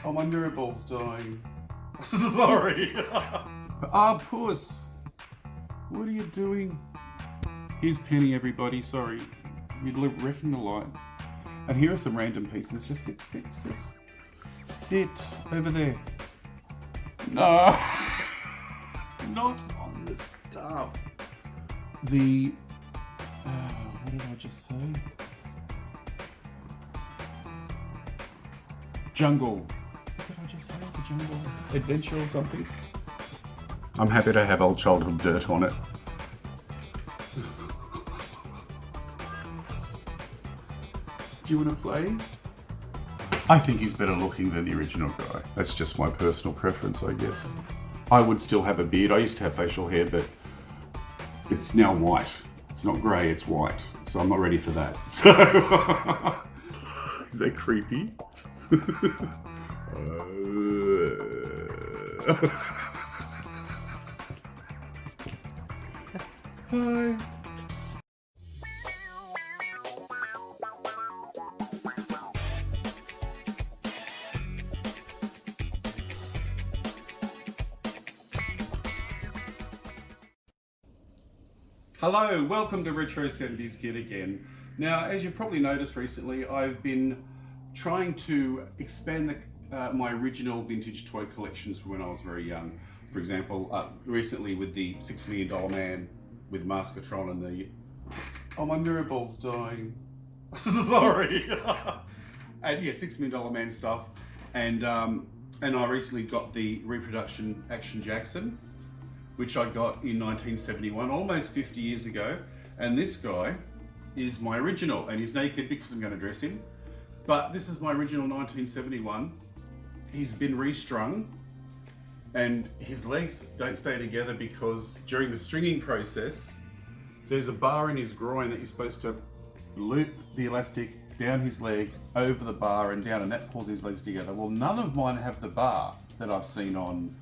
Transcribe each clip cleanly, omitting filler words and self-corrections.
Oh, my mirror ball's dying. Sorry. Puss. What are you doing? Here's Penny, everybody. Sorry. You're wrecking the light. And here are some random pieces. Just sit. Sit over there. No. Not on the stuff. What did I just say? Jungle. What did I just say? The jungle adventure or something? I'm happy to have old childhood dirt on it. Do you want to play? I think he's better looking than the original guy. That's just my personal preference, I guess. I would still have a beard. I used to have facial hair, but it's now white. It's not grey, it's white. So I'm not ready for that. So is that creepy? Hi. Hello, welcome to Retro 70s Kid again. Now, as you've probably noticed recently, I've been trying to expand my original vintage toy collections from when I was very young. For example, recently with the $6 Million Man with Maskatron and the... Oh, my mirror ball's dying. Sorry. And yeah, $6 Million Man stuff. And I recently got the reproduction Action Jackson, which I got in 1971, almost 50 years ago. And this guy is my original, and he's naked because I'm going to dress him. But this is my original 1971. He's been restrung, and his legs don't stay together because during the stringing process, there's a bar in his groin that you're supposed to loop the elastic down his leg, over the bar and down, and that pulls his legs together. Well, none of mine have the bar that I've seen on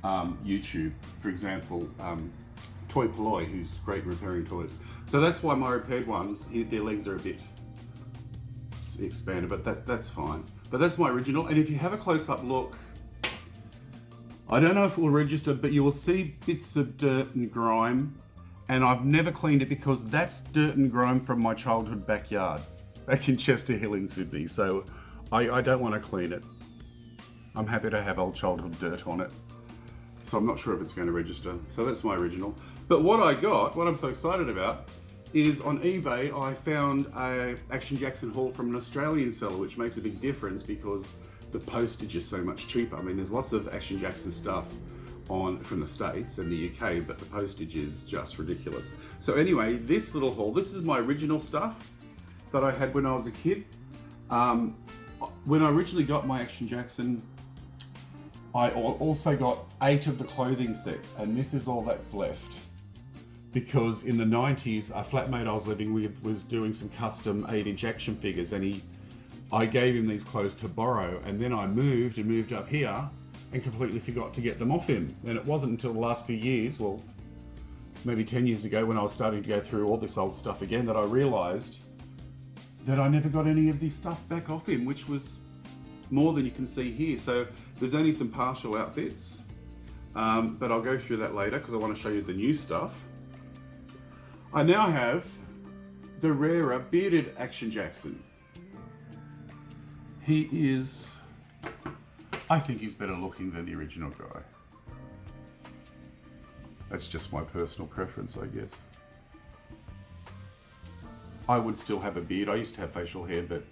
YouTube, for example, Toy Polloi, who's great repairing toys. So that's why my repaired ones, their legs are a bit expanded, but that's fine. But that's my original, and if you have a close-up look, I don't know if it will register, but you will see bits of dirt and grime, and I've never cleaned it because that's dirt and grime from my childhood backyard, back in Chester Hill in Sydney, so I don't want to clean it. I'm happy to have old childhood dirt on it. So I'm not sure if it's going to register. So that's my original. But what I'm so excited about, is on eBay I found a Action Jackson haul from an Australian seller, which makes a big difference because the postage is so much cheaper. I mean, there's lots of Action Jackson stuff from the States and the UK, but the postage is just ridiculous. So anyway, this little haul, this is my original stuff that I had when I was a kid. When I originally got my Action Jackson, I also got 8 of the clothing sets, and this is all that's left. Because in the 90s, a flatmate I was living with was doing some custom 8-inch action figures, and I gave him these clothes to borrow, and then I moved up here and completely forgot to get them off him. And it wasn't until the last few years, well, maybe 10 years ago, when I was starting to go through all this old stuff again, that I realized that I never got any of this stuff back off him, which was more than you can see here. So there's only some partial outfits, but I'll go through that later because I want to show you the new stuff. I now have the rarer bearded Action Jackson. He is, I think he's better looking than the original guy. That's just my personal preference, I guess. I would still have a beard. I used to have facial hair, but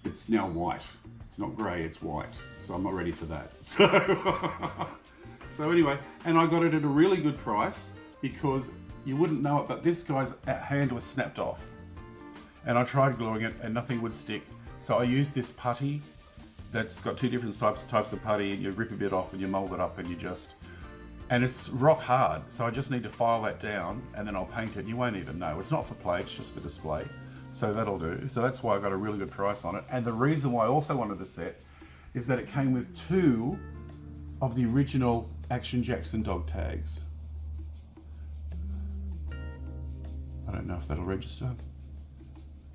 it's now white. It's not grey, it's white. So I'm not ready for that. So anyway, and I got it at a really good price because you wouldn't know it, but this guy's hand was snapped off. And I tried gluing it and nothing would stick. So I used this putty that's got 2 different types of putty, and you rip a bit off and you mold it up and and it's rock hard. So I just need to file that down and then I'll paint it. You won't even know. It's not for play, it's just for display. So that'll do. So that's why I got a really good price on it. And the reason why I also wanted the set is that it came with 2 of the original Action Jackson dog tags. I don't know if that'll register.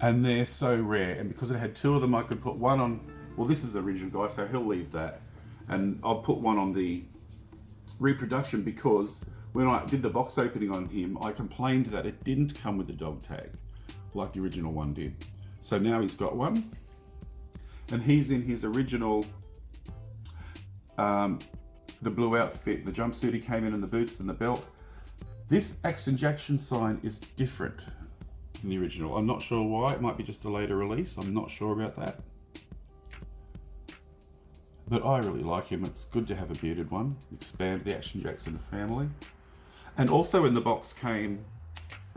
And they're so rare. And because it had 2 of them, I could put one on Well, this is the original guy, so he'll leave that. And I'll put one on the reproduction because when I did the box opening on him, I complained that it didn't come with the dog tag like the original one did. So now he's got one, and he's in his original, the blue outfit, the jumpsuit he came in and the boots and the belt. This Action Jackson sign is different than the original. I'm not sure why. It might be just a later release. I'm not sure about that. But I really like him. It's good to have a bearded one. Expand the Action Jackson family. And also in the box came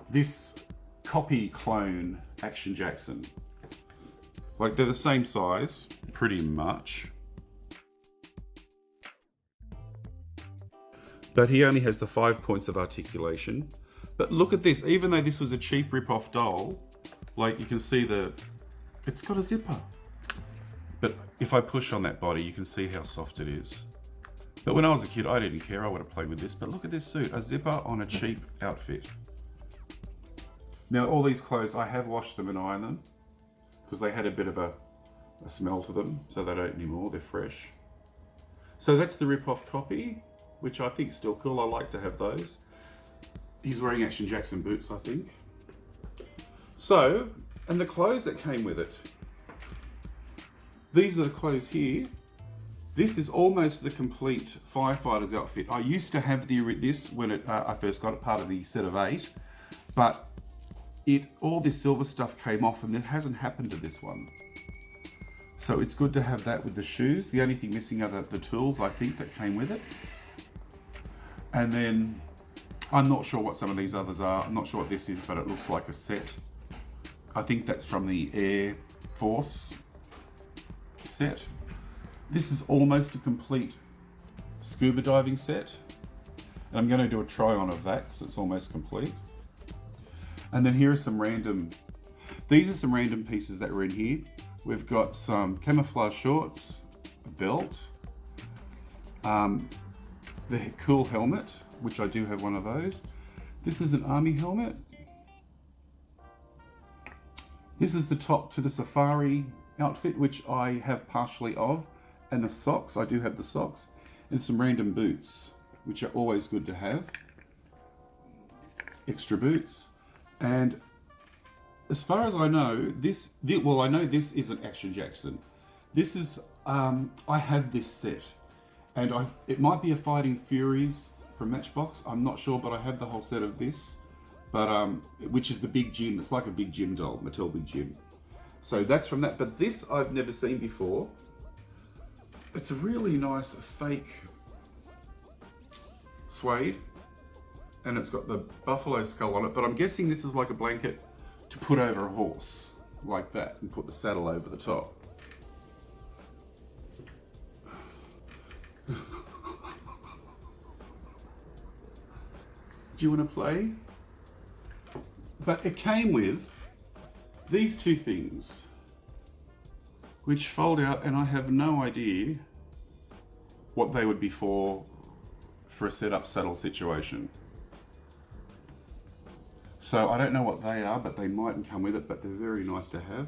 this copy clone Action Jackson. Like, they're the same size, pretty much. But he only has the 5 points of articulation. But look at this, even though this was a cheap rip-off doll, like you can see it's got a zipper. But if I push on that body, you can see how soft it is. But when I was a kid, I didn't care, I would have played with this. But look at this suit, a zipper on a cheap outfit. Now, all these clothes, I have washed them and ironed them because they had a bit of a smell to them, so they don't anymore, they're fresh. So that's the rip-off copy, which I think is still cool. I like to have those. He's wearing Action Jackson boots, I think. So, and the clothes that came with it. These are the clothes here. This is almost the complete firefighter's outfit. I used to have this when I first got it, part of the set of 8, but all this silver stuff came off, and it hasn't happened to this one. So it's good to have that with the shoes. The only thing missing are the tools, I think, that came with it. And then, I'm not sure what some of these others are. I'm not sure what this is, but it looks like a set. I think that's from the Air Force set. This is almost a complete scuba diving set. And I'm going to do a try on of that because it's almost complete. And then here are some these are some random pieces that were in here. We've got some camouflage shorts, a belt, the cool helmet, which I do have one of those. This is an army helmet. This is the top to the safari outfit, which I have partially of, and the socks, I do have the socks, and some random boots, which are always good to have. Extra boots. And as far as I know, I know this is an Action Jackson. This is, I have this set, and it might be a Fighting Furies from Matchbox, I'm not sure, but I have the whole set of this, but which is the Big Jim. It's like a Big Jim doll, Mattel Big Jim. So that's from that, but this I've never seen before. It's a really nice fake suede, and it's got the buffalo skull on it, but I'm guessing this is like a blanket to put over a horse, like that, and put the saddle over the top. Do you want to play? But it came with these two things, which fold out, and I have no idea what they would be for a set-up saddle situation. So I don't know what they are, but they mightn't come with it, but they're very nice to have.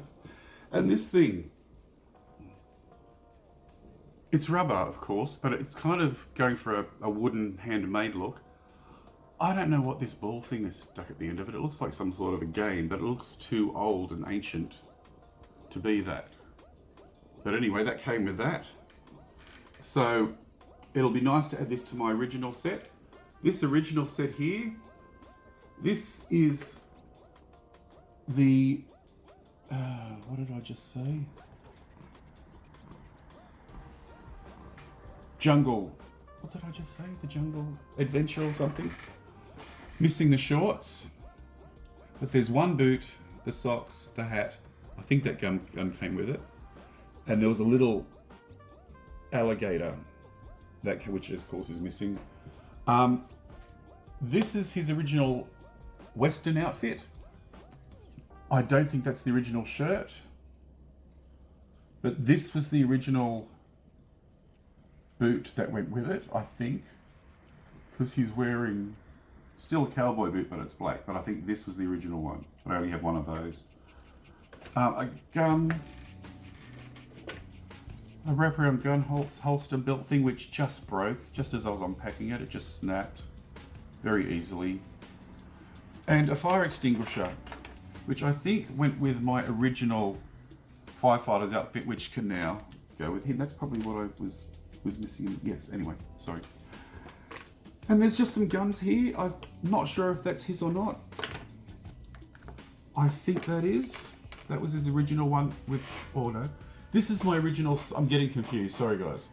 And this thing, it's rubber, of course, but it's kind of going for a wooden handmade look. I don't know what this ball thing is stuck at the end of it. It looks like some sort of a game, but it looks too old and ancient to be that. But anyway, that came with that. So it'll be nice to add this to my original set. This original set here, this is the, what did I just say? Jungle. What did I just say? The Jungle Adventure or something? Missing the shorts, but there's one boot, the socks, the hat. I think that gun came with it, and there was a little alligator which of course is missing. This is his original Western outfit. I don't think that's the original shirt, but this was the original boot that went with it, I think, because he's wearing still a cowboy boot, but it's black. But I think this was the original one. But I only have one of those. A gun. a wraparound gun holster belt thing which just broke, just as I was unpacking it. It just snapped very easily. And a fire extinguisher, which I think went with my original firefighter's outfit, which can now go with him. That's probably what I was missing. Yes, anyway, sorry. And there's just some guns here. I'm not sure if that's his or not. I think that is. That was his original one with, oh no. This is my original, I'm getting confused, sorry guys.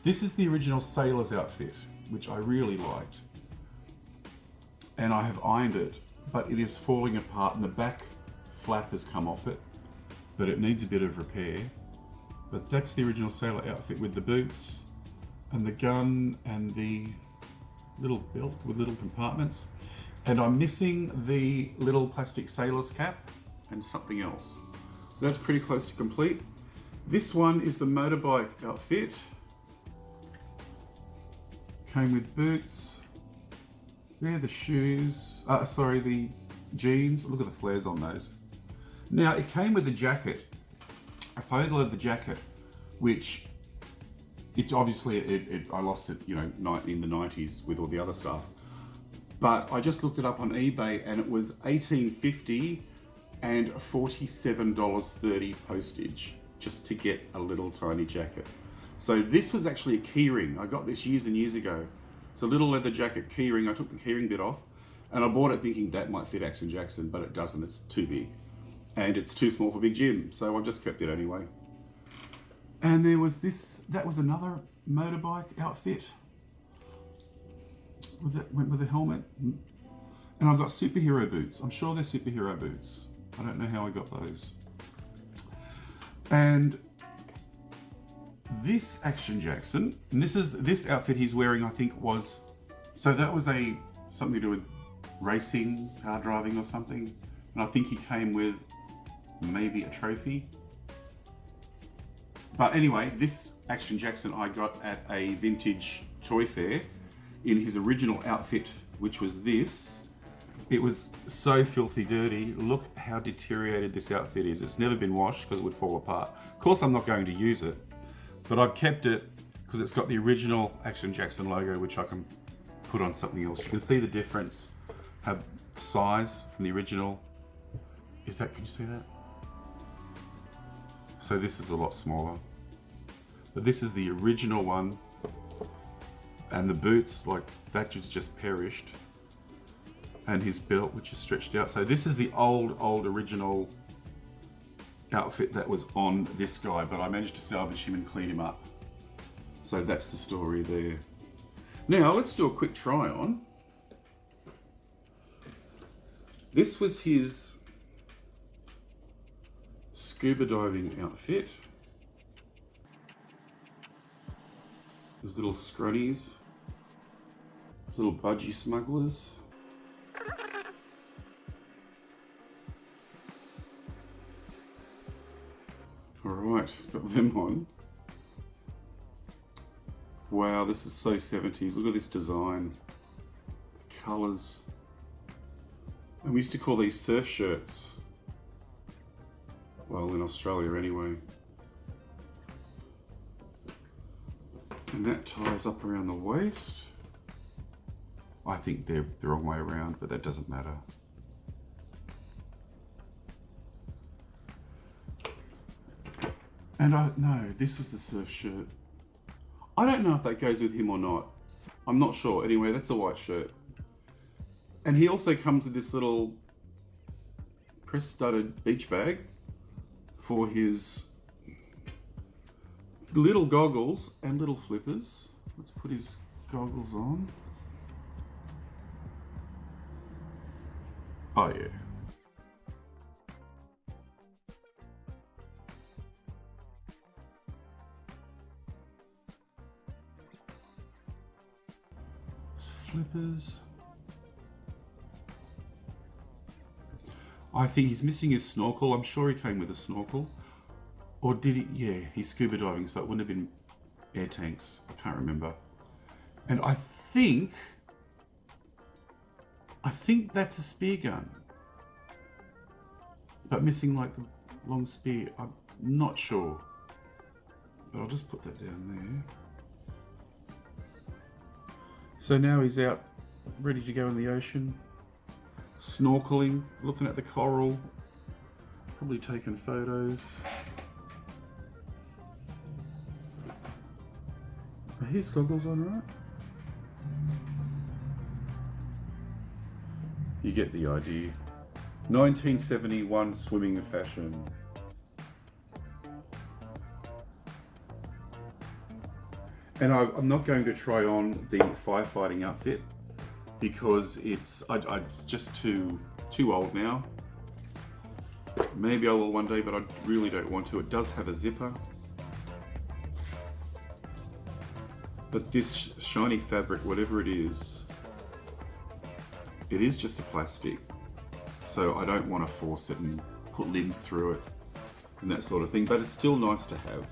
This is the original sailor's outfit, which I really liked. And I have ironed it, but it is falling apart and the back flap has come off it, but it needs a bit of repair. But that's the original sailor outfit with the boots and the gun and the little belt with little compartments. And I'm missing the little plastic sailor's cap and something else. So that's pretty close to complete. This one is the motorbike outfit. Came with boots. There, the shoes. The jeans. Look at the flares on those. Now, it came with a jacket. A photo of the jacket, which it's obviously, I lost it, in the 90s with all the other stuff. But I just looked it up on eBay and it was $18.50 and $47.30 postage just to get a little tiny jacket. So this was actually a keyring. I got this years and years ago. It's a little leather jacket keyring. I took the keyring bit off and I bought it thinking that might fit Action Jackson, but it doesn't. It's too big and it's too small for Big Jim. So I've just kept it anyway. And there was this, that was another motorbike outfit. Went with a helmet. And I've got superhero boots. I'm sure they're superhero boots. I don't know how I got those. And this Action Jackson, and this outfit he's wearing, I think was, so that was something to do with racing, car driving or something. And I think he came with maybe a trophy. But anyway, this Action Jackson I got at a vintage toy fair in his original outfit, which was this. It was so filthy dirty. Look how deteriorated this outfit is. It's never been washed because it would fall apart. Of course, I'm not going to use it, but I've kept it because it's got the original Action Jackson logo, which I can put on something else. You can see the difference, how size from the original. Can you see that? So this is a lot smaller. But this is the original one. And the boots, like that just perished. And his belt, which is stretched out. So this is the old original outfit that was on this guy, but I managed to salvage him and clean him up. So that's the story there. Now let's do a quick try on. This was his scuba diving outfit. Those little scrunnies. Those little budgie smugglers. Alright, got them on. Wow, this is so 70s. Look at this design. The colours. And we used to call these surf shirts. Well, in Australia anyway. And that ties up around the waist. I think they're the wrong way around, but that doesn't matter. And no, this was the surf shirt. I don't know if that goes with him or not. I'm not sure. Anyway, that's a white shirt. And he also comes with this little press-studded beach bag for his little goggles and little flippers. Let's put his goggles on. Oh yeah. Flippers. I think he's missing his snorkel. I'm sure he came with a snorkel. Or did he? Yeah, he's scuba diving, so it wouldn't have been air tanks. I can't remember. And I think that's a spear gun. But missing like the long spear. I'm not sure. But I'll just put that down there. So now he's out, ready to go in the ocean, snorkeling, looking at the coral, probably taking photos. Are his goggles on, right? You get the idea. 1971 swimming fashion. And I'm not going to try on the firefighting outfit because it's just too old now. Maybe I will one day, but I really don't want to. It does have a zipper. But this shiny fabric, whatever it is just a plastic. So I don't want to force it and put limbs through it and that sort of thing. But it's still nice to have.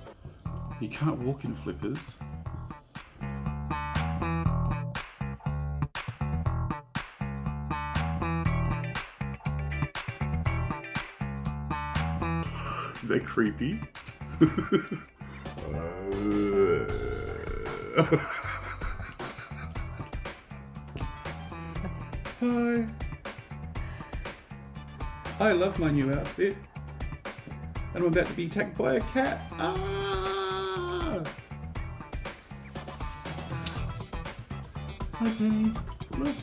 You can't walk in flippers. Is that creepy? Hi. I love my new outfit. And I'm about to be attacked by a cat. Ah! Hi, Penny. Look.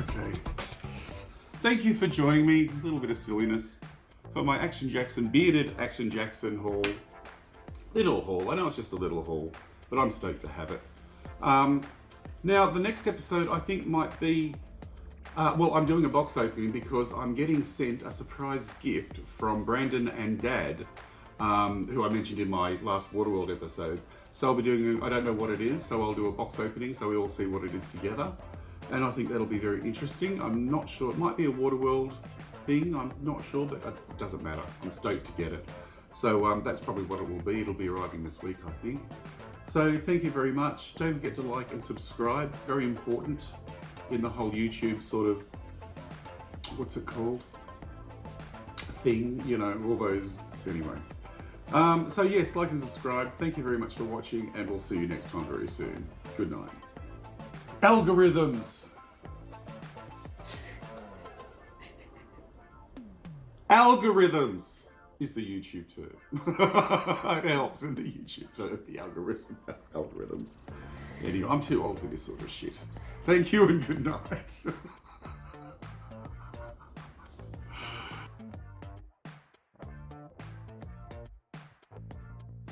Okay. Thank you for joining me. A little bit of silliness for my Action Jackson, bearded Action Jackson haul. Little haul. I know it's just a little haul, but I'm stoked to have it. Now, the next episode I think might be, well, I'm doing a box opening because I'm getting sent a surprise gift from Brandon and Dad, who I mentioned in my last Waterworld episode. So I'll be doing, I don't know what it is, so I'll do a box opening so we all see what it is together. And I think that'll be very interesting. I'm not sure, it might be a Waterworld thing, I'm not sure, but it doesn't matter. I'm stoked to get it. So that's probably what it will be. It'll be arriving this week, I think. So thank you very much. Don't forget to like and subscribe. It's very important in the whole YouTube sort of, what's it called? Thing, you know, all those, anyway. So yes, like and subscribe. Thank you very much for watching, and we'll see you next time very soon. Good night. Algorithms. Algorithms is the YouTube term. It helps in the YouTube term, the algorithms. Anyway, I'm too old for this sort of shit. Thank you and good night.